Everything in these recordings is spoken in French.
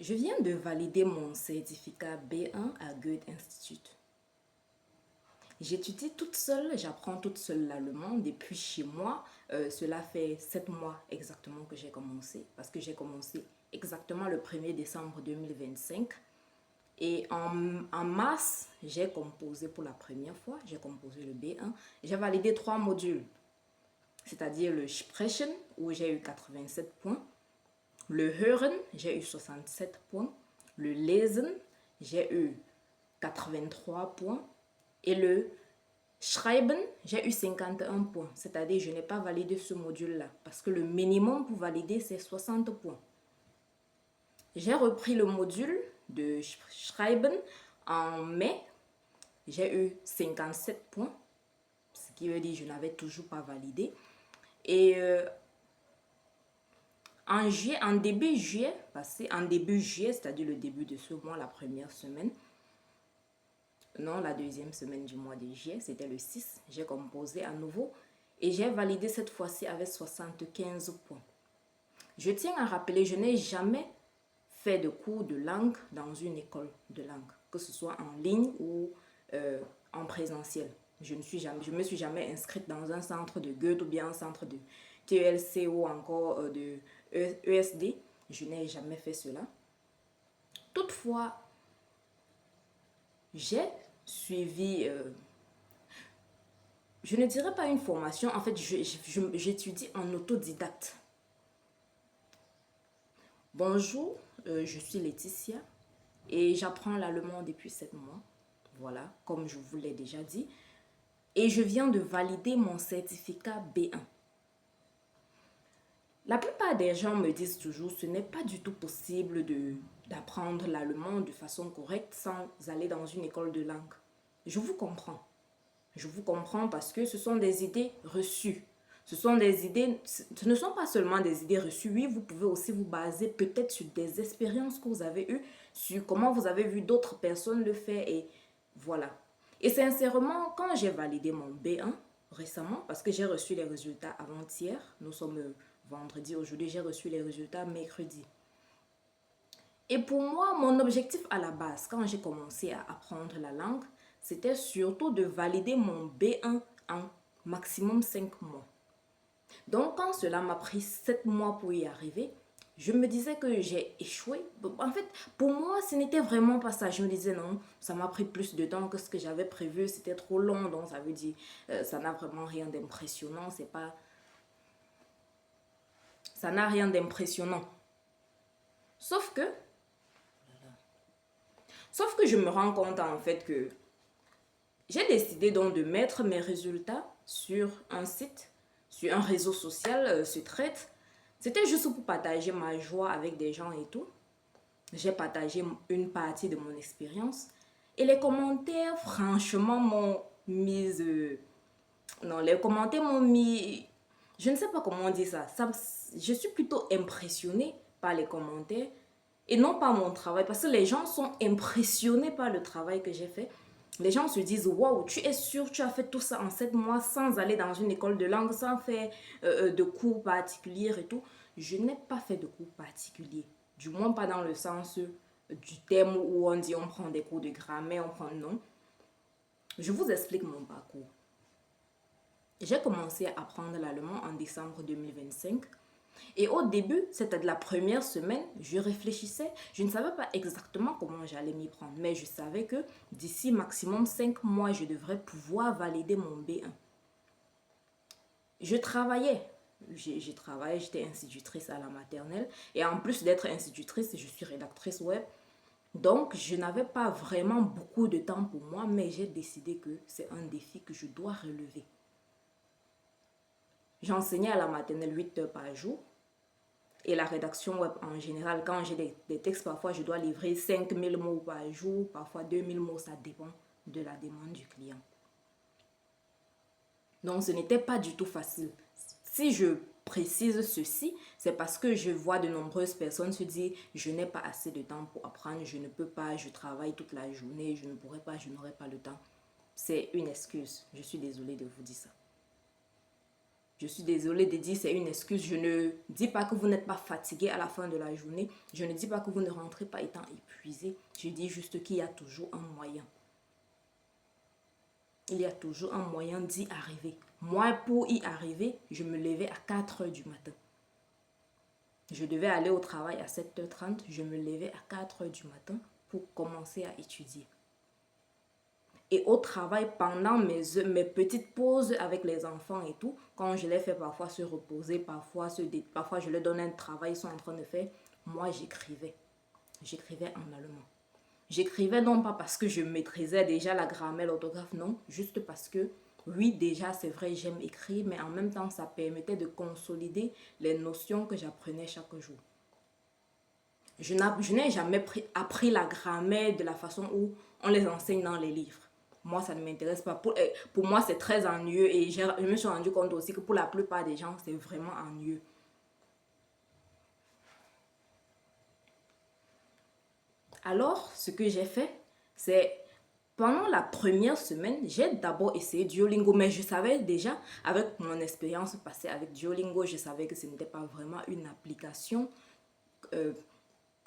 Je viens de valider mon certificat B1 à Goethe Institut. J'étudie toute seule, j'apprends toute seule l'allemand depuis chez moi. Cela fait 7 mois exactement que j'ai commencé, parce que j'ai commencé exactement le 1er décembre 2025. Et en mars, j'ai composé pour la première fois, j'ai composé le B1. J'ai validé 3 modules, c'est-à-dire le Sprechen, où j'ai eu 87 points. Le Hören, j'ai eu 67 points. Le Lesen, j'ai eu 83 points. Et le Schreiben, j'ai eu 51 points. C'est-à-dire, je n'ai pas validé ce module-là. Parce que le minimum pour valider, c'est 60 points. J'ai repris le module de Schreiben en mai. J'ai eu 57 points. Ce qui veut dire que je n'avais toujours pas validé. Et en début juillet, c'est-à-dire le début de ce mois, la première semaine, non, la deuxième semaine du mois de juillet, c'était le 6, j'ai composé à nouveau et j'ai validé cette fois-ci avec 75 points. Je tiens à rappeler, je n'ai jamais fait de cours de langue dans une école de langue, que ce soit en ligne ou en présentiel. Je ne me suis jamais inscrite dans un centre de Goethe ou bien un centre de TELC ou encore de ESD. Je n'ai jamais fait cela. Toutefois, j'ai suivi, je ne dirais pas une formation, en fait, j'étudie en autodidacte. Bonjour, je suis Laetitia et j'apprends l'allemand depuis 7 mois. Voilà, comme je vous l'ai déjà dit. Et je viens de valider mon certificat B1. La plupart des gens me disent toujours ce n'est pas du tout possible d'apprendre l'allemand de façon correcte sans aller dans une école de langue. Je vous comprends. Je vous comprends parce que ce sont des idées reçues. Ce ne sont pas seulement des idées reçues. Oui, vous pouvez aussi vous baser peut-être sur des expériences que vous avez eues, sur comment vous avez vu d'autres personnes le faire et voilà. Et sincèrement, quand j'ai validé mon B1 récemment, parce que j'ai reçu les résultats avant-hier, nous sommes vendredi, aujourd'hui j'ai reçu les résultats mercredi. Et pour moi, mon objectif à la base, quand j'ai commencé à apprendre la langue, c'était surtout de valider mon B1 en maximum 5 mois. Donc, quand cela m'a pris 7 mois pour y arriver, je me disais que j'ai échoué. En fait, pour moi, ce n'était vraiment pas ça. Je me disais non, ça m'a pris plus de temps que ce que j'avais prévu. C'était trop long, donc ça veut dire ça n'a vraiment rien d'impressionnant. C'est pas, ça n'a rien d'impressionnant. Sauf que, je me rends compte en fait que j'ai décidé donc de mettre mes résultats sur un site, sur un réseau social, ce Threads. C'était juste pour partager ma joie avec des gens et tout. J'ai partagé une partie de mon expérience. Et les commentaires, franchement, m'ont mise... non, les commentaires m'ont mis... Je ne sais pas comment on dit ça. Je suis plutôt impressionnée par les commentaires et non par mon travail. Parce que les gens sont impressionnés par le travail que j'ai fait. Les gens se disent, waouh, tu es sûr, tu as fait tout ça en 7 mois sans aller dans une école de langue, sans faire de cours particuliers et tout. Je n'ai pas fait de cours particuliers. Du moins pas dans le sens du thème où on dit on prend des cours de grammaire, on prend non. Je vous explique mon parcours. J'ai commencé à apprendre l'allemand en décembre 2025. Et au début, c'était de la première semaine, je réfléchissais, je ne savais pas exactement comment j'allais m'y prendre, mais je savais que d'ici maximum 5 mois, je devrais pouvoir valider mon B1. Je travaillais, j'étais institutrice à la maternelle, et en plus d'être institutrice, je suis rédactrice web. Donc, je n'avais pas vraiment beaucoup de temps pour moi, mais j'ai décidé que c'est un défi que je dois relever. J'enseignais à la maternelle 8 heures par jour. Et la rédaction web en général, quand j'ai des textes, parfois je dois livrer 5000 mots par jour, parfois 2000 mots, ça dépend de la demande du client. Donc ce n'était pas du tout facile. Si je précise ceci, c'est parce que je vois de nombreuses personnes se dire je n'ai pas assez de temps pour apprendre, je ne peux pas, je travaille toute la journée, je ne pourrai pas, je n'aurai pas le temps. C'est une excuse. Je suis désolée de vous dire ça. Je suis désolée de dire, c'est une excuse. Je ne dis pas que vous n'êtes pas fatigué à la fin de la journée. Je ne dis pas que vous ne rentrez pas étant épuisé. Je dis juste qu'il y a toujours un moyen. Il y a toujours un moyen d'y arriver. Moi, pour y arriver, je me levais à 4 heures du matin. Je devais aller au travail à 7h30. Je me levais à 4 heures du matin pour commencer à étudier. Et au travail, pendant mes petites pauses avec les enfants et tout, quand je les fais parfois se reposer, parfois je leur donne un travail, ils sont en train de faire, moi j'écrivais. J'écrivais en allemand. J'écrivais non pas parce que je maîtrisais déjà la grammaire, l'orthographe, non, juste parce que, oui, déjà c'est vrai, j'aime écrire, mais en même temps, ça permettait de consolider les notions que j'apprenais chaque jour. Je n'ai jamais appris la grammaire de la façon où on les enseigne dans les livres. Moi, ça ne m'intéresse pas. Pour moi, c'est très ennuyeux et je me suis rendu compte aussi que pour la plupart des gens, c'est vraiment ennuyeux. Alors, ce que j'ai fait, c'est pendant la première semaine, j'ai d'abord essayé Duolingo, mais je savais déjà, avec mon expérience passée avec Duolingo, je savais que ce n'était pas vraiment une application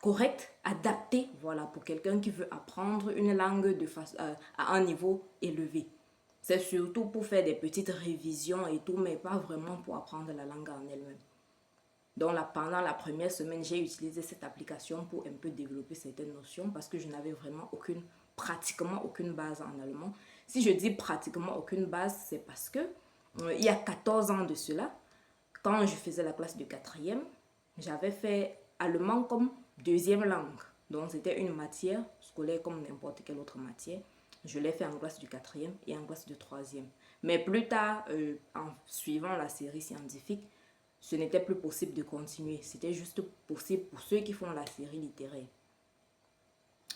correcte, adaptée, voilà, pour quelqu'un qui veut apprendre une langue à un niveau élevé. C'est surtout pour faire des petites révisions et tout, mais pas vraiment pour apprendre la langue en elle-même. Donc pendant la première semaine, j'ai utilisé cette application pour un peu développer certaines notions parce que je n'avais vraiment pratiquement aucune base en allemand. Si je dis pratiquement aucune base, c'est parce que il y a 14 ans de cela, quand je faisais la classe de 4e, j'avais fait allemand comme deuxième langue. Donc c'était une matière scolaire comme n'importe quelle autre matière. Je l'ai fait en classe du 4e et en classe de 3e. Mais plus tard, en suivant la série scientifique, ce n'était plus possible de continuer. C'était juste possible pour ceux qui font la série littéraire.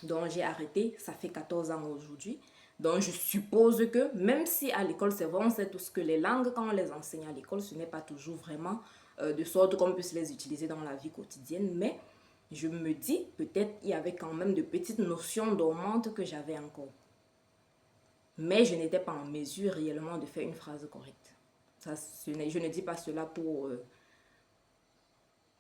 Donc j'ai arrêté, ça fait 14 ans aujourd'hui. Donc je suppose que même si à l'école c'est vrai, on sait tous que les langues, quand on les enseigne à l'école, ce n'est pas toujours vraiment de sorte qu'on puisse les utiliser dans la vie quotidienne. Mais je me dis, peut-être il y avait quand même de petites notions dormantes que j'avais encore. Mais je n'étais pas en mesure réellement de faire une phrase correcte. Ça, je ne dis pas cela pour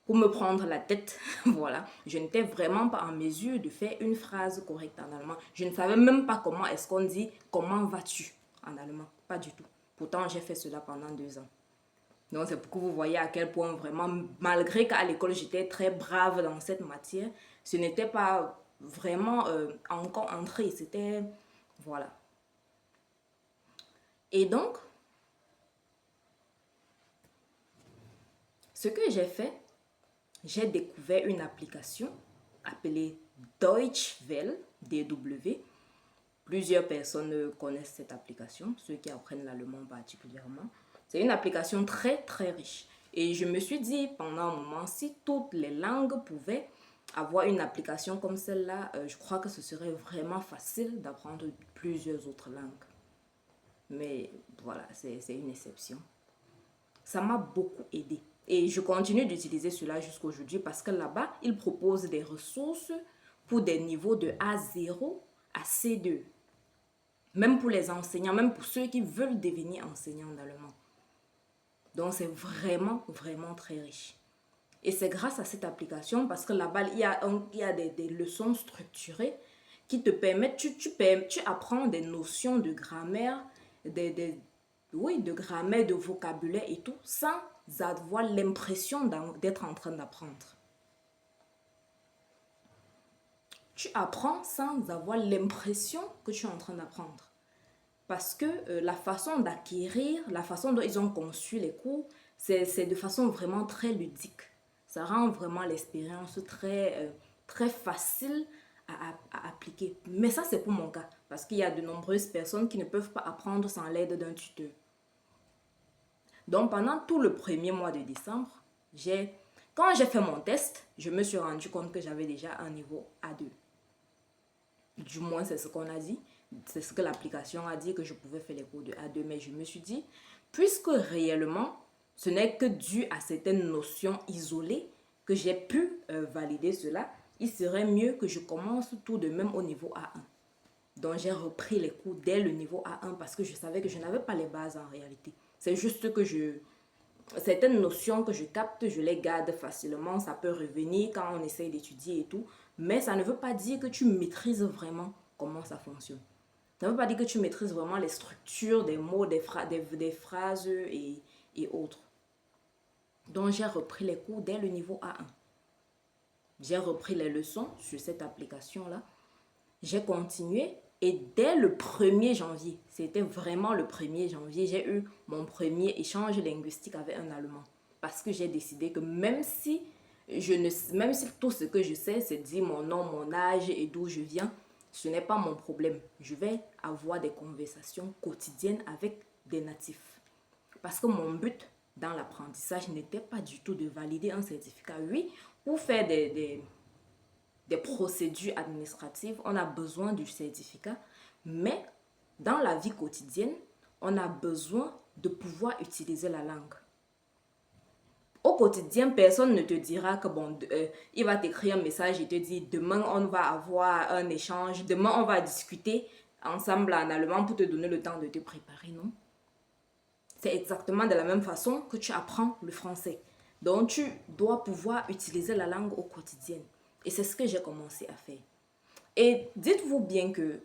me prendre la tête, voilà. Je n'étais vraiment pas en mesure de faire une phrase correcte en allemand. Je ne savais même pas comment est-ce qu'on dit « comment vas-tu » en allemand, pas du tout. Pourtant, j'ai fait cela pendant 2 ans. Donc, c'est pour que vous voyez à quel point vraiment, malgré qu'à l'école, j'étais très brave dans cette matière, ce n'était pas vraiment encore entré, c'était, voilà. Et donc, ce que j'ai fait, j'ai découvert une application appelée Deutsche Welle, DW. Plusieurs personnes connaissent cette application, ceux qui apprennent l'allemand particulièrement. C'est une application très très riche. Et je me suis dit pendant un moment, si toutes les langues pouvaient avoir une application comme celle-là, je crois que ce serait vraiment facile d'apprendre plusieurs autres langues. Mais voilà, c'est une exception. Ça m'a beaucoup aidé. Et je continue d'utiliser cela jusqu'à aujourd'hui parce que là-bas, ils proposent des ressources pour des niveaux de A0 à C2. Même pour les enseignants, même pour ceux qui veulent devenir enseignants d'allemand. Donc c'est vraiment, vraiment très riche. Et c'est grâce à cette application parce que là-bas, il y a des leçons structurées qui te permettent, tu apprends des notions de grammaire, de grammaire, de vocabulaire et tout, sans avoir l'impression d'être en train d'apprendre. Tu apprends sans avoir l'impression que tu es en train d'apprendre. Parce que la façon d'acquérir, la façon dont ils ont conçu les cours, c'est de façon vraiment très ludique. Ça rend vraiment l'expérience très facile à appliquer. Mais ça, c'est pour mon cas. Parce qu'il y a de nombreuses personnes qui ne peuvent pas apprendre sans l'aide d'un tuteur. Donc, pendant tout le premier mois de décembre, quand j'ai fait mon test, je me suis rendu compte que j'avais déjà un niveau A2. Du moins, c'est ce qu'on a dit. C'est ce que l'application a dit, que je pouvais faire les cours de A2. Mais je me suis dit, puisque réellement, ce n'est que dû à certaines notions isolées que j'ai pu valider cela, il serait mieux que je commence tout de même au niveau A1. Donc, j'ai repris les cours dès le niveau A1 parce que je savais que je n'avais pas les bases en réalité. C'est juste que certaines notions que je capte, je les garde facilement. Ça peut revenir quand on essaye d'étudier et tout. Mais ça ne veut pas dire que tu maîtrises vraiment comment ça fonctionne. Ça ne veut pas dire que tu maîtrises vraiment les structures des mots, des phrases et autres. Donc, j'ai repris les cours dès le niveau A1. J'ai repris les leçons sur cette application-là. J'ai continué et dès le 1er janvier, c'était vraiment le 1er janvier, j'ai eu mon premier échange linguistique avec un Allemand. Parce que j'ai décidé que même si tout ce que je sais, c'est dire mon nom, mon âge et d'où je viens, ce n'est pas mon problème. Je vais avoir des conversations quotidiennes avec des natifs. Parce que mon but dans l'apprentissage n'était pas du tout de valider un certificat. Oui, pour faire des procédures administratives, on a besoin du certificat, mais dans la vie quotidienne, on a besoin de pouvoir utiliser la langue. Au quotidien, personne ne te dira que il va t'écrire un message et te dire demain on va avoir un échange, demain on va discuter ensemble en allemand pour te donner le temps de te préparer, non? C'est exactement de la même façon que tu apprends le français. Donc tu dois pouvoir utiliser la langue au quotidien. Et c'est ce que j'ai commencé à faire. Et dites-vous bien que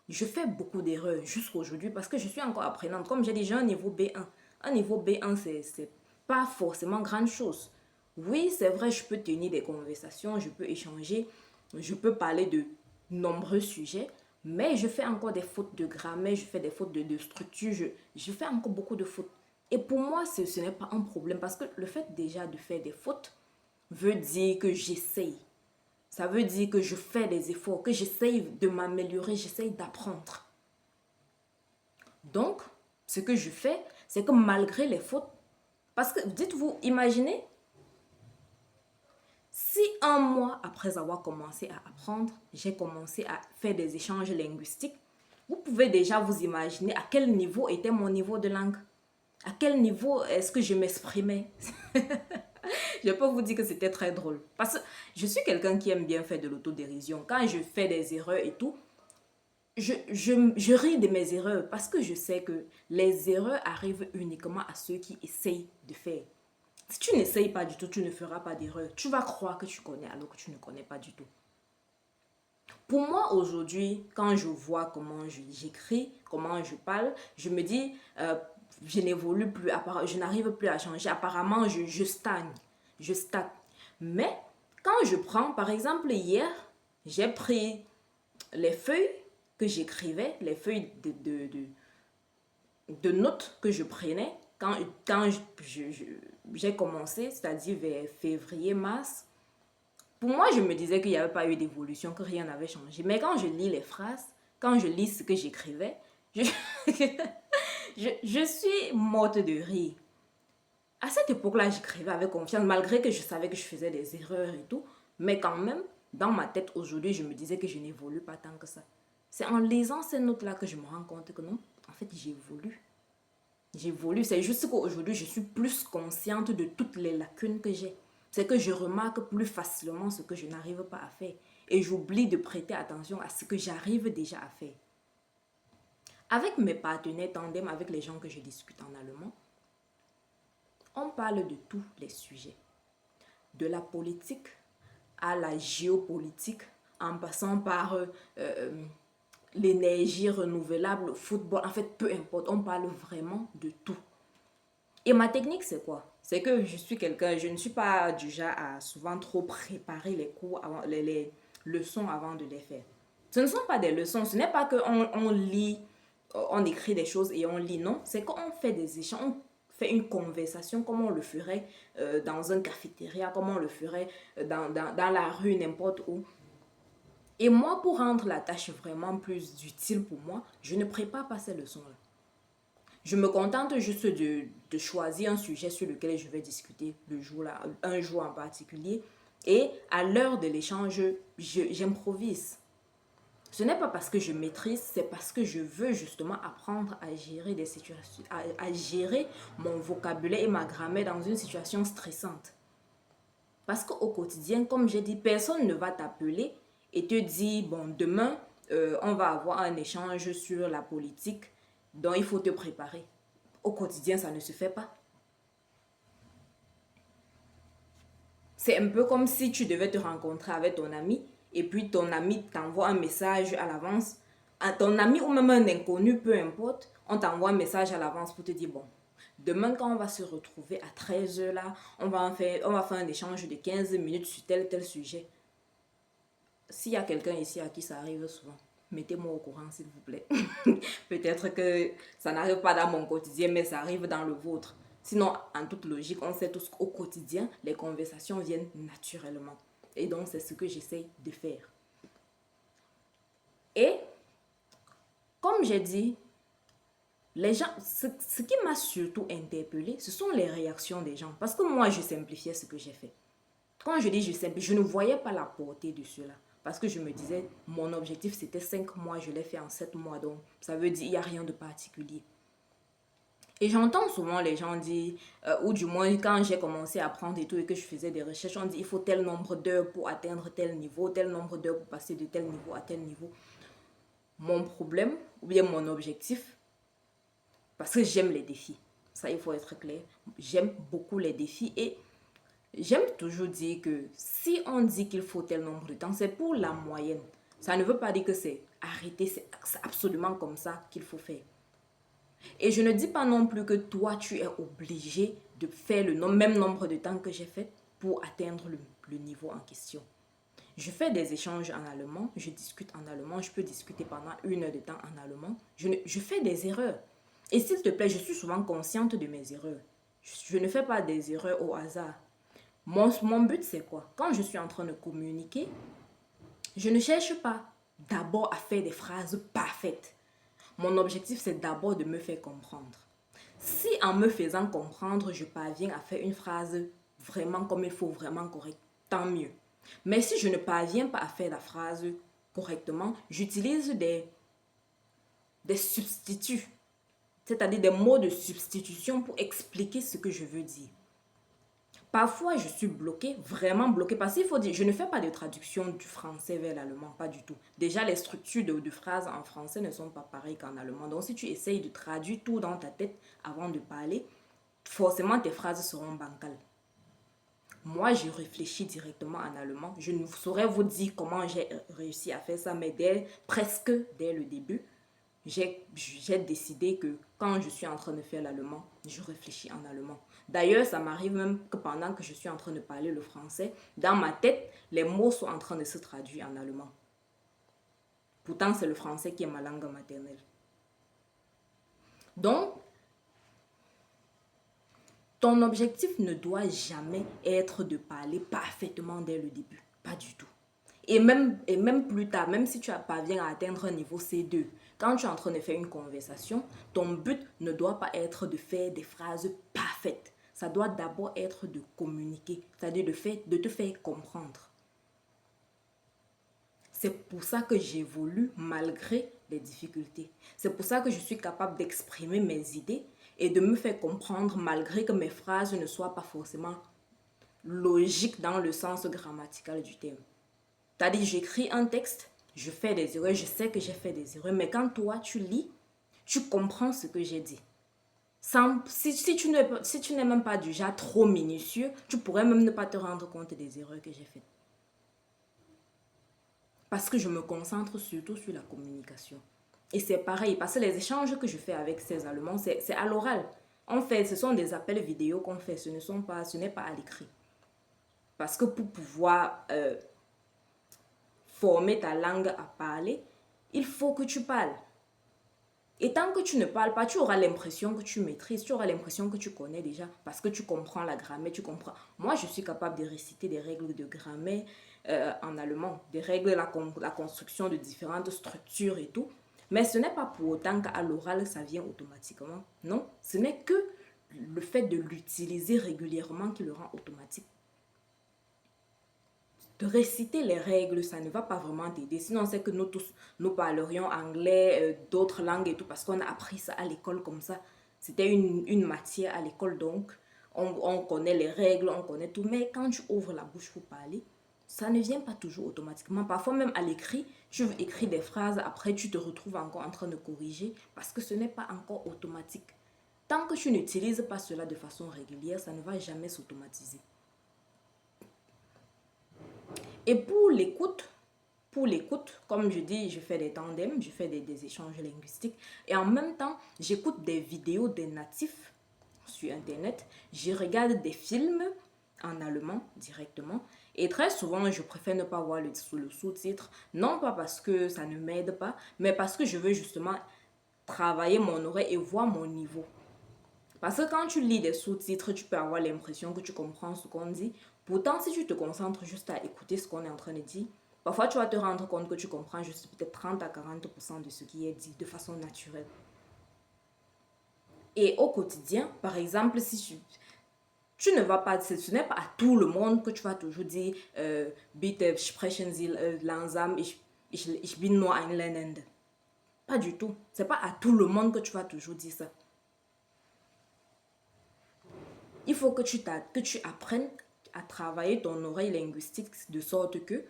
je fais beaucoup d'erreurs jusqu'à aujourd'hui parce que je suis encore apprenante. Comme j'ai dit, j'ai un niveau B1. Un niveau B1, c'est pas forcément grande chose. Oui, c'est vrai, je peux tenir des conversations, je peux échanger, je peux parler de nombreux sujets, mais je fais encore des fautes de grammaire, je fais des fautes de structure, je fais encore beaucoup de fautes. Et pour moi, ce n'est pas un problème parce que le fait déjà de faire des fautes veut dire que j'essaye. Ça veut dire que je fais des efforts, que j'essaye de m'améliorer, j'essaye d'apprendre. Donc, ce que je fais, c'est que malgré les fautes, parce que dites-vous, imaginez, si un mois après avoir commencé à apprendre, j'ai commencé à faire des échanges linguistiques, vous pouvez déjà vous imaginer à quel niveau était mon niveau de langue. À quel niveau est-ce que je m'exprimais. Je peux vous dire que c'était très drôle. Parce que je suis quelqu'un qui aime bien faire de l'autodérision. Quand je fais des erreurs et tout, je ris de mes erreurs parce que je sais que les erreurs arrivent uniquement à ceux qui essayent de faire. Si tu n'essayes pas du tout, tu ne feras pas d'erreur. Tu vas croire que tu connais alors que tu ne connais pas du tout. Pour moi, aujourd'hui, quand je vois comment j'écris, comment je parle, je me dis, je n'évolue plus, je n'arrive plus à changer. Apparemment, je stagne. Je stagne. Mais quand je prends, par exemple, hier, j'ai pris les feuilles que j'écrivais, les feuilles de notes que je prenais quand j'ai commencé, c'est-à-dire vers février, mars. Pour moi, je me disais qu'il n'y avait pas eu d'évolution, que rien n'avait changé. Mais quand je lis les phrases, quand je lis ce que j'écrivais, je suis morte de rire. À cette époque-là, j'écrivais avec confiance, malgré que je savais que je faisais des erreurs et tout. Mais quand même, dans ma tête aujourd'hui, je me disais que je n'évolue pas tant que ça. C'est en lisant ces notes-là que je me rends compte que non, en fait, j'évolue. J'évolue. C'est juste qu'aujourd'hui, je suis plus consciente de toutes les lacunes que j'ai. C'est que je remarque plus facilement ce que je n'arrive pas à faire. Et j'oublie de prêter attention à ce que j'arrive déjà à faire. Avec mes partenaires tandem, avec les gens que je discute en allemand, on parle de tous les sujets. De la politique à la géopolitique, en passant par l'énergie renouvelable, le football, en fait, peu importe, on parle vraiment de tout. Et ma technique, c'est quoi? C'est que je suis quelqu'un, je ne suis pas du genre à souvent trop préparer les cours, les leçons avant de les faire. Ce ne sont pas des leçons, ce n'est pas qu'on lit, on écrit des choses et on lit, non. C'est qu'on fait des échanges, on fait une conversation comme on le ferait dans un cafétéria, comme on le ferait dans la rue, n'importe où. Et moi, pour rendre la tâche vraiment plus utile pour moi, je ne prépare pas ces leçons-là. Je me contente juste de choisir un sujet sur lequel je vais discuter le jour-là, un jour en particulier. Et à l'heure de l'échange, j'improvise. Ce n'est pas parce que je maîtrise, c'est parce que je veux justement apprendre à gérer des situations, à gérer mon vocabulaire et ma grammaire dans une situation stressante. Parce qu'au quotidien, comme j'ai dit, personne ne va t'appeler et te dire, bon, demain, on va avoir un échange sur la politique, donc il faut te préparer. Au quotidien, ça ne se fait pas. C'est un peu comme si tu devais te rencontrer avec ton ami et puis ton ami t'envoie un message à l'avance. À ton ami ou même un inconnu, peu importe, on t'envoie un message à l'avance pour te dire, bon, demain quand on va se retrouver à 13h là, on va faire un échange de 15 minutes sur tel sujet. S'il y a quelqu'un ici à qui ça arrive souvent, mettez-moi au courant s'il vous plaît. Peut-être que ça n'arrive pas dans mon quotidien, mais ça arrive dans le vôtre. Sinon, en toute logique, on sait tous qu'au quotidien, les conversations viennent naturellement. Et donc, c'est ce que j'essaie de faire. Et, comme j'ai dit, les gens, ce qui m'a surtout interpellée, ce sont les réactions des gens. Parce que moi, je simplifiais ce que j'ai fait. Quand je dis je simplifie, je ne voyais pas la portée de cela. Parce que je me disais, mon objectif c'était 5 mois, je l'ai fait en 7 mois. Donc, ça veut dire qu'il n'y a rien de particulier. Et j'entends souvent les gens dire, ou du moins quand j'ai commencé à apprendre et tout et que je faisais des recherches, on dit il faut tel nombre d'heures pour atteindre tel niveau, tel nombre d'heures pour passer de tel niveau à tel niveau. Mon problème, ou bien mon objectif, parce que j'aime les défis, ça il faut être clair, j'aime beaucoup les défis et j'aime toujours dire que si on dit qu'il faut tel nombre de temps, c'est pour la moyenne. Ça ne veut pas dire que c'est arrêté, c'est absolument comme ça qu'il faut faire. Et je ne dis pas non plus que toi, tu es obligé de faire le même nombre de temps que j'ai fait pour atteindre le niveau en question. Je fais des échanges en allemand, je discute en allemand, je peux discuter pendant 1 heure de temps en allemand. Je fais des erreurs. Et s'il te plaît, je suis souvent consciente de mes erreurs. Je ne fais pas des erreurs au hasard. Mon but, c'est quoi? Quand je suis en train de communiquer, je ne cherche pas d'abord à faire des phrases parfaites. Mon objectif, c'est d'abord de me faire comprendre. Si en me faisant comprendre, je parviens à faire une phrase vraiment comme il faut, vraiment correcte, tant mieux. Mais si je ne parviens pas à faire la phrase correctement, j'utilise des substituts, c'est-à-dire des mots de substitution pour expliquer ce que je veux dire. Parfois, je suis bloquée, vraiment bloquée, parce qu'il faut dire, je ne fais pas de traduction du français vers l'allemand, pas du tout. Déjà, les structures de phrases en français ne sont pas pareilles qu'en allemand. Donc, si tu essayes de traduire tout dans ta tête avant de parler, forcément, tes phrases seront bancales. Moi, je réfléchis directement en allemand. Je ne saurais vous dire comment j'ai réussi à faire ça, mais presque dès le début, j'ai décidé que quand je suis en train de faire l'allemand, je réfléchis en allemand. D'ailleurs, ça m'arrive même que pendant que je suis en train de parler le français, dans ma tête, les mots sont en train de se traduire en allemand. Pourtant, c'est le français qui est ma langue maternelle. Donc, ton objectif ne doit jamais être de parler parfaitement dès le début. Pas du tout. Et même plus tard, même si tu parviens à atteindre un niveau C2, quand tu es en train de faire une conversation, ton but ne doit pas être de faire des phrases parfaites. Ça doit d'abord être de communiquer, c'est-à-dire de te faire comprendre. C'est pour ça que j'évolue malgré les difficultés. C'est pour ça que je suis capable d'exprimer mes idées et de me faire comprendre malgré que mes phrases ne soient pas forcément logiques dans le sens grammatical du terme. C'est-à-dire, j'écris un texte, je fais des erreurs, je sais que j'ai fait des erreurs, mais quand toi, tu lis, tu comprends ce que j'ai dit. Si tu n'es même pas du genre trop minutieux, tu pourrais même ne pas te rendre compte des erreurs que j'ai faites. Parce que je me concentre surtout sur la communication. Et c'est pareil, parce que les échanges que je fais avec ces Allemands, c'est à l'oral. Ce sont des appels vidéo qu'on fait, ce n'est pas à l'écrit. Parce que pour pouvoir former ta langue à parler, il faut que tu parles. Et tant que tu ne parles pas, tu auras l'impression que tu maîtrises, tu auras l'impression que tu connais déjà, parce que tu comprends la grammaire, tu comprends. Moi, je suis capable de réciter des règles de grammaire en allemand, des règles, la construction de différentes structures et tout. Mais ce n'est pas pour autant qu'à l'oral, ça vient automatiquement. Non, ce n'est que le fait de l'utiliser régulièrement qui le rend automatique. De réciter les règles, ça ne va pas vraiment t'aider. Sinon, c'est que nous tous, nous parlerions anglais, d'autres langues et tout, parce qu'on a appris ça à l'école comme ça. C'était une matière à l'école, donc on connaît les règles, on connaît tout. Mais quand tu ouvres la bouche pour parler, ça ne vient pas toujours automatiquement. Parfois même à l'écrit, tu écris des phrases, après tu te retrouves encore en train de corriger, parce que ce n'est pas encore automatique. Tant que tu n'utilises pas cela de façon régulière, ça ne va jamais s'automatiser. Et pour l'écoute, comme je dis, je fais des tandems, je fais des échanges linguistiques. Et en même temps, j'écoute des vidéos des natifs sur Internet. Je regarde des films en allemand directement. Et très souvent, je préfère ne pas voir le sous-titre. Non pas parce que ça ne m'aide pas, mais parce que je veux justement travailler mon oreille et voir mon niveau. Parce que quand tu lis des sous-titres, tu peux avoir l'impression que tu comprends ce qu'on dit. Pourtant, si tu te concentres juste à écouter ce qu'on est en train de dire, parfois tu vas te rendre compte que tu comprends juste peut-être 30 à 40% de ce qui est dit de façon naturelle. Et au quotidien, par exemple, si tu ne vas pas, ce n'est pas à tout le monde que tu vas toujours dire, bitte sprechen Sie langsam, ich bin nur ein Lernender. Pas du tout. C'est pas à tout le monde que tu vas toujours dire ça. Il faut que tu apprennes à travailler ton oreille linguistique de sorte que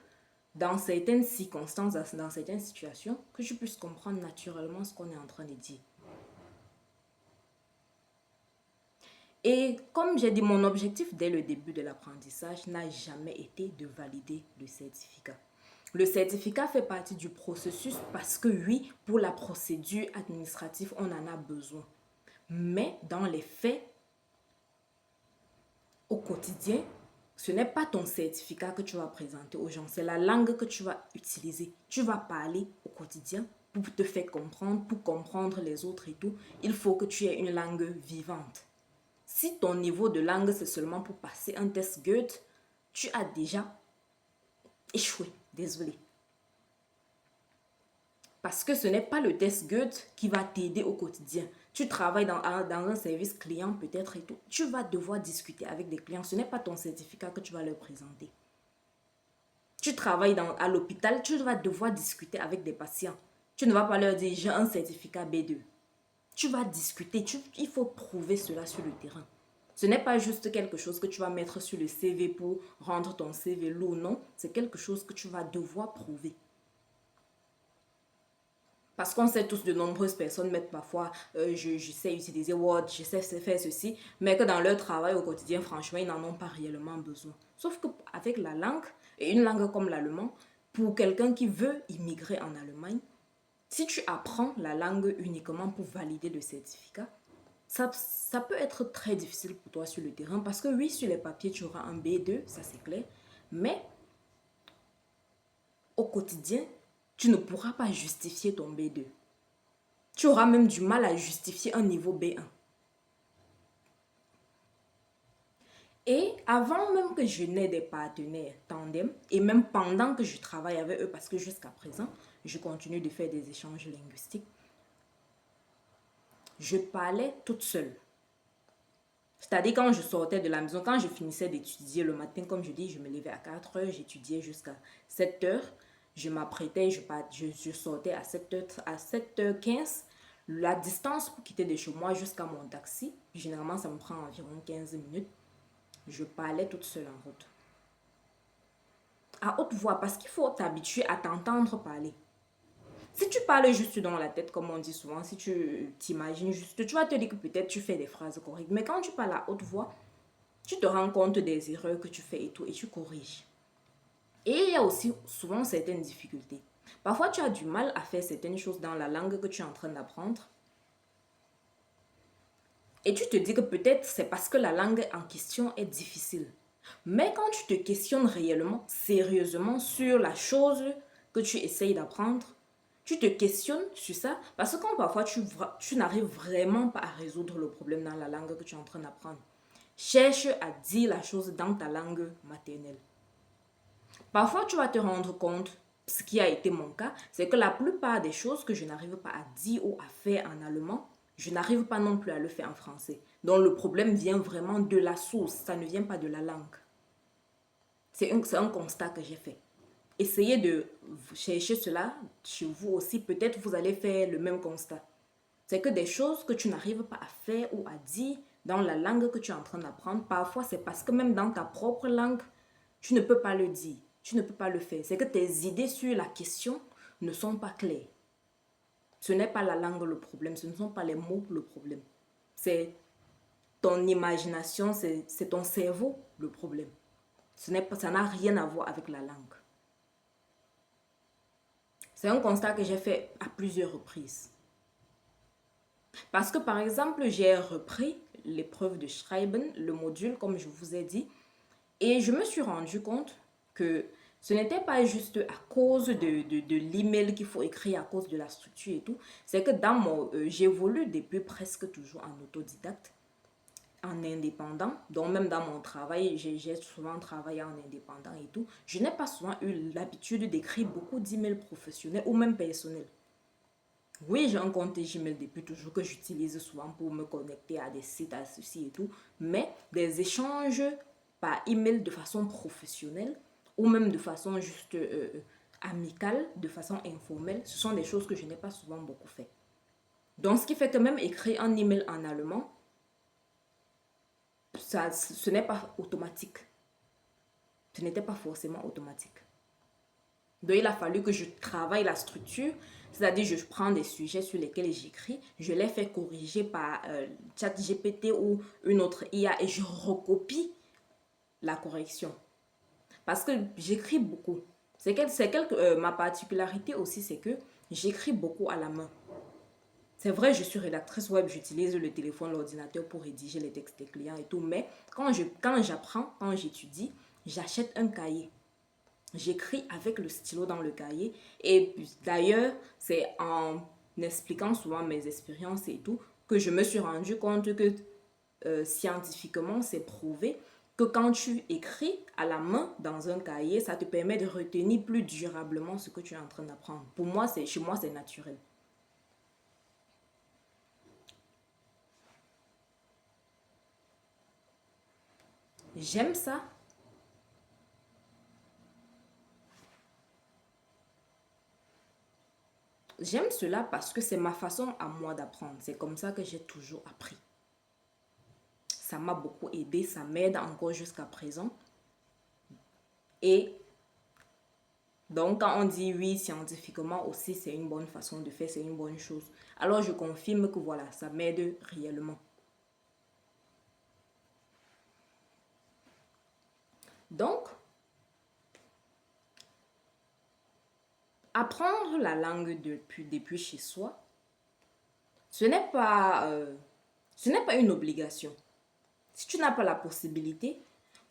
dans certaines circonstances, dans certaines situations, que tu puisses comprendre naturellement ce qu'on est en train de dire. Et comme j'ai dit, mon objectif dès le début de l'apprentissage n'a jamais été de valider le certificat. Le certificat fait partie du processus parce que oui, pour la procédure administrative, on en a besoin. Mais dans les faits, au quotidien, ce n'est pas ton certificat que tu vas présenter aux gens, c'est la langue que tu vas utiliser. Tu vas parler au quotidien pour te faire comprendre, pour comprendre les autres et tout. Il faut que tu aies une langue vivante. Si ton niveau de langue, c'est seulement pour passer un test Goethe, tu as déjà échoué. Désolé. Parce que ce n'est pas le test Goethe qui va t'aider au quotidien. Tu travailles dans un service client peut-être et tout. Tu vas devoir discuter avec des clients. Ce n'est pas ton certificat que tu vas leur présenter. Tu travailles à l'hôpital, tu vas devoir discuter avec des patients. Tu ne vas pas leur dire j'ai un certificat B2. Tu vas discuter, il faut prouver cela sur le terrain. Ce n'est pas juste quelque chose que tu vas mettre sur le CV pour rendre ton CV lourd, non. C'est quelque chose que tu vas devoir prouver. Parce qu'on sait tous, de nombreuses personnes mettent parfois, je sais utiliser Word, je sais faire ceci, mais que dans leur travail au quotidien, franchement, ils n'en ont pas réellement besoin. Sauf qu'avec la langue, et une langue comme l'allemand, pour quelqu'un qui veut immigrer en Allemagne, si tu apprends la langue uniquement pour valider le certificat, ça peut être très difficile pour toi sur le terrain parce que oui, sur les papiers, tu auras un B2, ça c'est clair, mais au quotidien, tu ne pourras pas justifier ton B2. Tu auras même du mal à justifier un niveau B1. Et avant même que je n'ai des partenaires tandem, et même pendant que je travaille avec eux, parce que jusqu'à présent, je continue de faire des échanges linguistiques, je parlais toute seule. C'est-à-dire quand je sortais de la maison, quand je finissais d'étudier le matin, comme je dis, je me levais à 4 heures, j'étudiais jusqu'à 7 heures. Je m'apprêtais, je sortais à 7h15. La distance pour quitter de chez moi jusqu'à mon taxi, généralement ça me prend environ 15 minutes. Je parlais toute seule en route. À haute voix, parce qu'il faut t'habituer à t'entendre parler. Si tu parles juste dans la tête, comme on dit souvent, si tu t'imagines juste, tu vas te dire que peut-être tu fais des phrases correctes. Mais quand tu parles à haute voix, tu te rends compte des erreurs que tu fais et tout, et tu corriges. Et il y a aussi souvent certaines difficultés. Parfois, tu as du mal à faire certaines choses dans la langue que tu es en train d'apprendre. Et tu te dis que peut-être c'est parce que la langue en question est difficile. Mais quand tu te questionnes réellement, sérieusement, sur la chose que tu essayes d'apprendre, tu te questionnes sur ça parce que quand parfois tu n'arrives vraiment pas à résoudre le problème dans la langue que tu es en train d'apprendre, cherche à dire la chose dans ta langue maternelle. Parfois, tu vas te rendre compte, ce qui a été mon cas, c'est que la plupart des choses que je n'arrive pas à dire ou à faire en allemand, je n'arrive pas non plus à le faire en français. Donc le problème vient vraiment de la source, ça ne vient pas de la langue. C'est un constat que j'ai fait. Essayez de chercher cela chez vous aussi, peut-être vous allez faire le même constat. C'est que des choses que tu n'arrives pas à faire ou à dire dans la langue que tu es en train d'apprendre, parfois c'est parce que même dans ta propre langue, tu ne peux pas le dire, tu ne peux pas le faire. C'est que tes idées sur la question ne sont pas claires. Ce n'est pas la langue le problème, ce ne sont pas les mots le problème. C'est ton imagination, c'est ton cerveau le problème. Ça n'a rien à voir avec la langue. C'est un constat que j'ai fait à plusieurs reprises. Parce que par exemple, j'ai repris l'épreuve de Schreiben, le module, comme je vous ai dit, et je me suis rendu compte que ce n'était pas juste à cause de l'email qu'il faut écrire, à cause de la structure et tout. C'est que j'évolue depuis presque toujours en autodidacte, en indépendant. Donc même dans mon travail, j'ai souvent travaillé en indépendant et tout. Je n'ai pas souvent eu l'habitude d'écrire beaucoup d'emails professionnels ou même personnels. Oui, j'ai un compte Gmail depuis toujours que j'utilise souvent pour me connecter à des sites, à ceci et tout. Mais des échanges par email de façon professionnelle ou même de façon juste amicale, de façon informelle, ce sont des choses que je n'ai pas souvent beaucoup fait. Donc, ce qui fait que même écrire un email en allemand, ce n'est pas automatique. Ce n'était pas forcément automatique. Donc, il a fallu que je travaille la structure, c'est-à-dire je prends des sujets sur lesquels j'écris, je les fais corriger par ChatGPT ou une autre IA et je recopie la correction. Parce que j'écris beaucoup. Ma particularité aussi, c'est que j'écris beaucoup à la main. C'est vrai, je suis rédactrice web, j'utilise le téléphone, l'ordinateur pour rédiger les textes des clients et tout, mais quand j'apprends, quand j'étudie, j'achète un cahier. J'écris avec le stylo dans le cahier. Et d'ailleurs, c'est en expliquant souvent mes expériences et tout que je me suis rendu compte que scientifiquement, c'est prouvé que quand tu écris à la main dans un cahier, ça te permet de retenir plus durablement ce que tu es en train d'apprendre. Pour moi, chez moi, c'est naturel. J'aime ça. J'aime cela parce que c'est ma façon à moi d'apprendre. C'est comme ça que j'ai toujours appris. Ça m'a beaucoup aidé, ça m'aide encore jusqu'à présent. Et donc, quand on dit oui, scientifiquement aussi, c'est une bonne façon de faire, c'est une bonne chose. Alors, je confirme que voilà, ça m'aide réellement. Donc, apprendre la langue depuis chez soi, ce n'est pas une obligation. Si tu n'as pas la possibilité,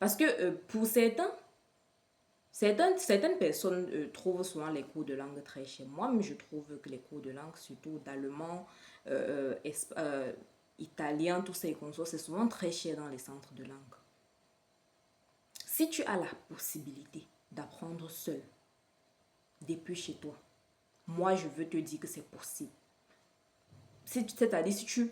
parce que pour certaines personnes trouvent souvent les cours de langue très chers. Moi, mais je trouve que les cours de langue, surtout d'allemand, italien, tous ces consorts, c'est souvent très cher dans les centres de langue. Si tu as la possibilité d'apprendre seul, depuis chez toi, moi, je veux te dire que c'est possible. C'est-à-dire si tu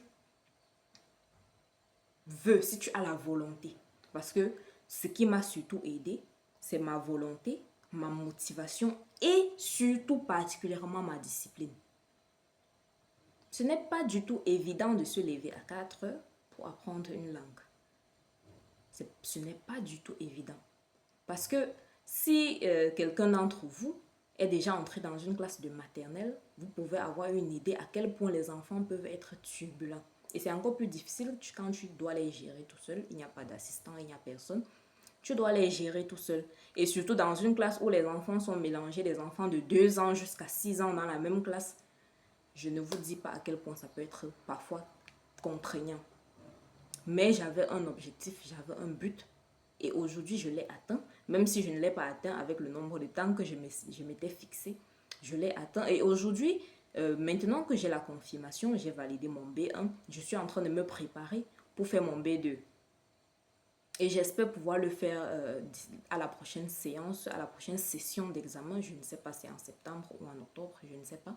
veux, si tu as la volonté. Parce que ce qui m'a surtout aidé, c'est ma volonté, ma motivation et surtout particulièrement ma discipline. Ce n'est pas du tout évident de se lever à 4 heures pour apprendre une langue. Ce n'est pas du tout évident. Parce que si quelqu'un d'entre vous est déjà entré dans une classe de maternelle, vous pouvez avoir une idée à quel point les enfants peuvent être turbulents. Et c'est encore plus difficile quand tu dois les gérer tout seul. Il n'y a pas d'assistant, il n'y a personne. Tu dois les gérer tout seul. Et surtout dans une classe où les enfants sont mélangés, des enfants de 2 ans jusqu'à 6 ans dans la même classe. Je ne vous dis pas à quel point ça peut être parfois contraignant. Mais j'avais un objectif, j'avais un but. Et aujourd'hui, je l'ai atteint. Même si je ne l'ai pas atteint avec le nombre de temps que je m'étais fixé. Je l'ai atteint. Et aujourd'hui, maintenant que j'ai la confirmation, j'ai validé mon B1. Je suis en train de me préparer pour faire mon B2. Et j'espère pouvoir le faire à la prochaine séance, à la prochaine session d'examen. Je ne sais pas si c'est en septembre ou en octobre, je ne sais pas.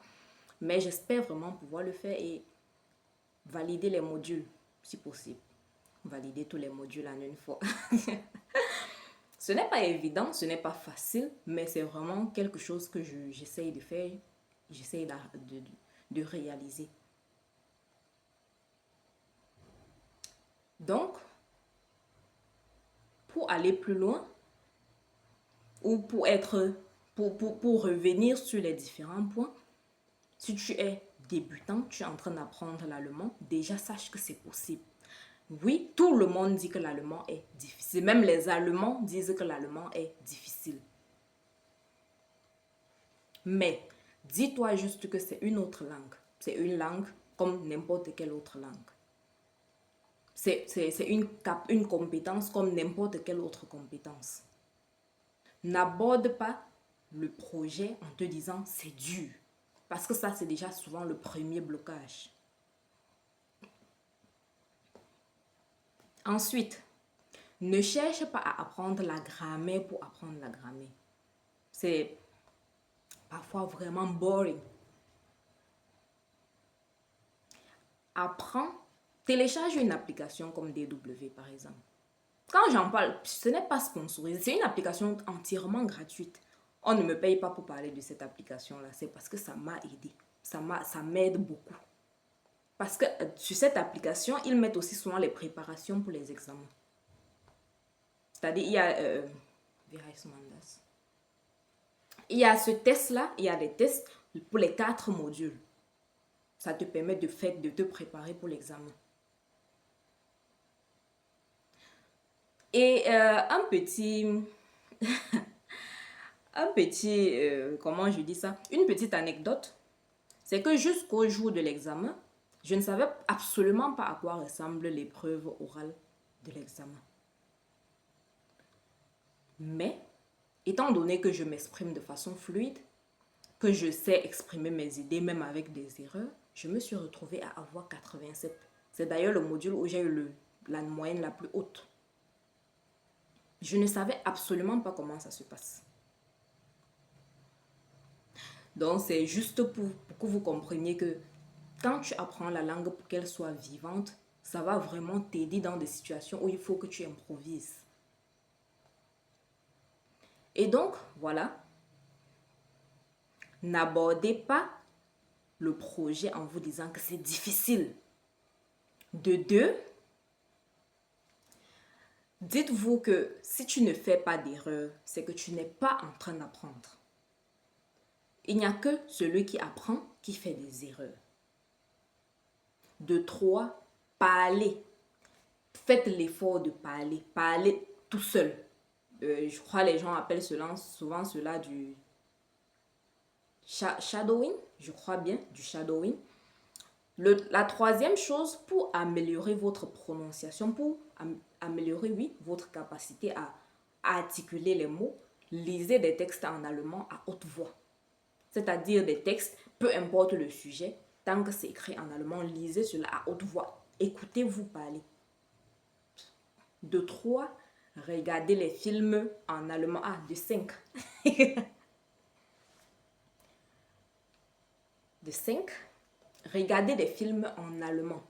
Mais j'espère vraiment pouvoir le faire et valider les modules, si possible. Valider tous les modules en une fois. Ce n'est pas évident, ce n'est pas facile, mais c'est vraiment quelque chose que j'essaye de faire, j'essaye de réaliser. Donc, pour aller plus loin, ou pour revenir sur les différents points, si tu es débutant, tu es en train d'apprendre l'allemand, déjà sache que c'est possible. Oui, tout le monde dit que l'allemand est difficile. Même les Allemands disent que l'allemand est difficile. Mais Dis-toi juste que c'est une autre langue. C'est une langue comme n'importe quelle autre langue. C'est une compétence comme n'importe quelle autre compétence. N'aborde pas le projet en te disant c'est dur. Parce que ça, c'est déjà souvent le premier blocage. Ensuite, ne cherche pas à apprendre la grammaire pour apprendre la grammaire. C'est parfois vraiment boring. Apprends, télécharge une application comme DW par exemple. Quand j'en parle, ce n'est pas sponsorisé, c'est une application entièrement gratuite. On ne me paye pas pour parler de cette application-là, c'est parce que ça m'a aidé. Ça m'aide beaucoup. Parce que sur cette application, ils mettent aussi souvent les préparations pour les examens. C'est-à-dire, il y a ce test-là, il y a des tests pour les 4 modules. Ça te permet de te préparer pour l'examen. Et un petit, comment je dis ça? Une petite anecdote, c'est que jusqu'au jour de l'examen, je ne savais absolument pas à quoi ressemble l'épreuve orale de l'examen. Mais, étant donné que je m'exprime de façon fluide, que je sais exprimer mes idées même avec des erreurs, je me suis retrouvée à avoir 87. C'est d'ailleurs le module où j'ai eu la moyenne la plus haute. Je ne savais absolument pas comment ça se passe. Donc, c'est juste pour que vous compreniez que quand tu apprends la langue pour qu'elle soit vivante, ça va vraiment t'aider dans des situations où il faut que tu improvises. Et donc, voilà. N'abordez pas le projet en vous disant que c'est difficile. De deux, dites-vous que si tu ne fais pas d'erreur, c'est que tu n'es pas en train d'apprendre. Il n'y a que celui qui apprend qui fait des erreurs. De trois, parlez. Faites l'effort de parler. Parlez tout seul. Je crois que les gens appellent souvent cela du shadowing. Je crois bien, du shadowing. La troisième chose, pour améliorer votre prononciation, pour améliorer, oui, votre capacité à articuler les mots, lisez des textes en allemand à haute voix. C'est-à-dire des textes, peu importe le sujet, tant que c'est écrit en allemand, lisez cela à haute voix. Écoutez-vous parler. De 3, regardez les films en allemand. Ah, de 5. De 5, regardez des films en allemand.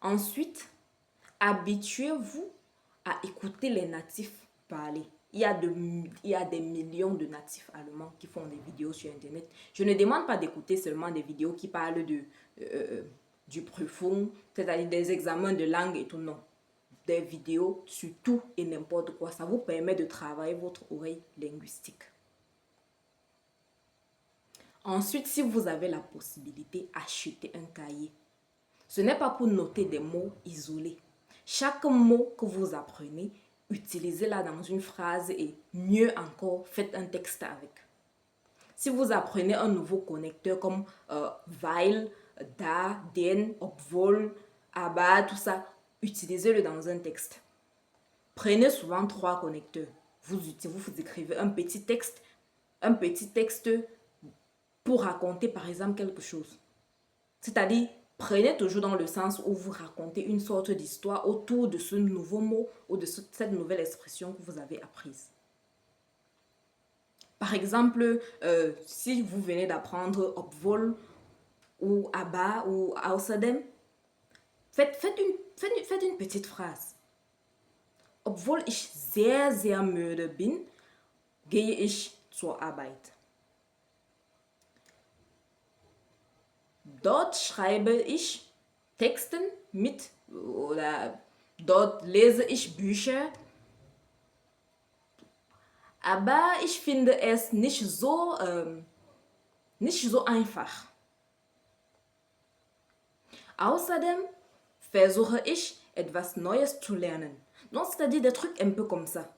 Ensuite, habituez-vous à écouter les natifs parler. Il y a des millions de natifs allemands qui font des vidéos sur Internet. Je ne demande pas d'écouter seulement des vidéos qui parlent du Prüfung, c'est-à-dire des examens de langue et tout, non. Des vidéos sur tout et n'importe quoi. Ça vous permet de travailler votre oreille linguistique. Ensuite, si vous avez la possibilité, achetez un cahier. Ce n'est pas pour noter des mots isolés. Chaque mot que vous apprenez, utilisez-la dans une phrase et mieux encore, faites un texte avec. Si vous apprenez un nouveau connecteur comme weil, da, den, obwohl, aber, tout ça, utilisez-le dans un texte. Prenez souvent 3 connecteurs. Vous écrivez un petit texte pour raconter par exemple quelque chose. C'est-à-dire, prenez toujours dans le sens où vous racontez une sorte d'histoire autour de ce nouveau mot ou de cette nouvelle expression que vous avez apprise. Par exemple, si vous venez d'apprendre obwohl ou aber ou außerdem, faites une petite phrase. Obwohl ich sehr, sehr müde bin, gehe ich zur Arbeit. Dort schreibe ich Texten mit oder dort lese ich Bücher. Aber ich finde es nicht so einfach. Außerdem versuche ich etwas Neues zu lernen. Donc, c'est-à-dire des trucs un peu comme ça.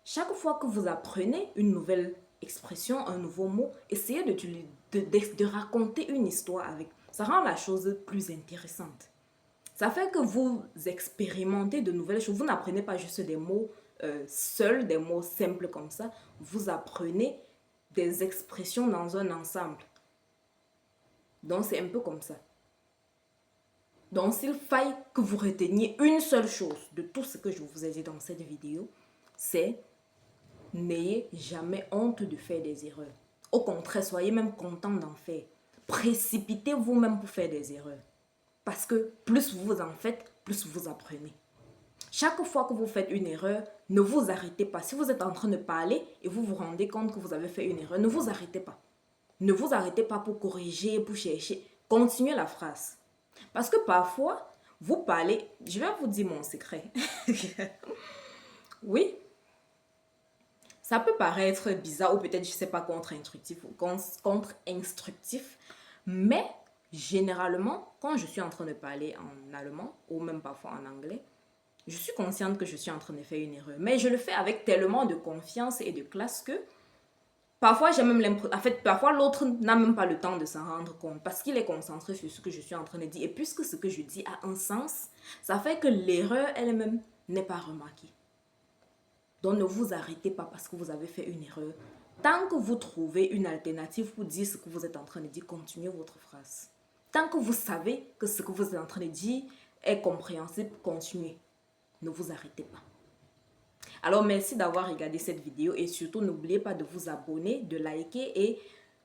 Chaque fois que vous apprenez une nouvelle expression, un nouveau mot. Essayez de raconter une histoire avec. Ça rend la chose plus intéressante. Ça fait que vous expérimentez de nouvelles choses. Vous n'apprenez pas juste des mots seuls, des mots simples comme ça. Vous apprenez des expressions dans un ensemble. Donc, c'est un peu comme ça. Donc, s'il faille que vous reteniez une seule chose de tout ce que je vous ai dit dans cette vidéo, c'est n'ayez jamais honte de faire des erreurs. Au contraire, soyez même content d'en faire. Précipitez-vous même pour faire des erreurs. Parce que plus vous en faites, plus vous apprenez. Chaque fois que vous faites une erreur, ne vous arrêtez pas. Si vous êtes en train de parler et vous vous rendez compte que vous avez fait une erreur, ne vous arrêtez pas. Ne vous arrêtez pas pour corriger, pour chercher. Continuez la phrase. Parce que parfois, vous parlez... Je vais vous dire mon secret. Oui, ça peut paraître bizarre ou peut-être, je ne sais pas, contre-instructif. Mais généralement, quand je suis en train de parler en allemand ou même parfois en anglais, je suis consciente que je suis en train de faire une erreur. Mais je le fais avec tellement de confiance et de classe que parfois, j'ai même l'impression... En fait, parfois, l'autre n'a même pas le temps de s'en rendre compte parce qu'il est concentré sur ce que je suis en train de dire. Et puisque ce que je dis a un sens, ça fait que l'erreur elle-même n'est pas remarquée. Donc, ne vous arrêtez pas parce que vous avez fait une erreur. Tant que vous trouvez une alternative pour dire ce que vous êtes en train de dire, continuez votre phrase. Tant que vous savez que ce que vous êtes en train de dire est compréhensible, continuez. Ne vous arrêtez pas. Alors, merci d'avoir regardé cette vidéo et surtout, n'oubliez pas de vous abonner, de liker et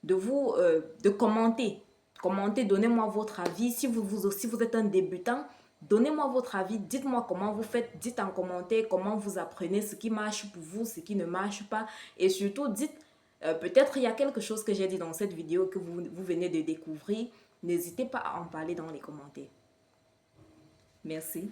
de commenter. Commentez, donnez-moi votre avis. Si vous êtes un débutant, donnez-moi votre avis. Dites-moi comment vous faites. Dites en commentaire comment vous apprenez, ce qui marche pour vous, ce qui ne marche pas. Et surtout, dites, peut-être il y a quelque chose que j'ai dit dans cette vidéo que vous venez de découvrir. N'hésitez pas à en parler dans les commentaires. Merci.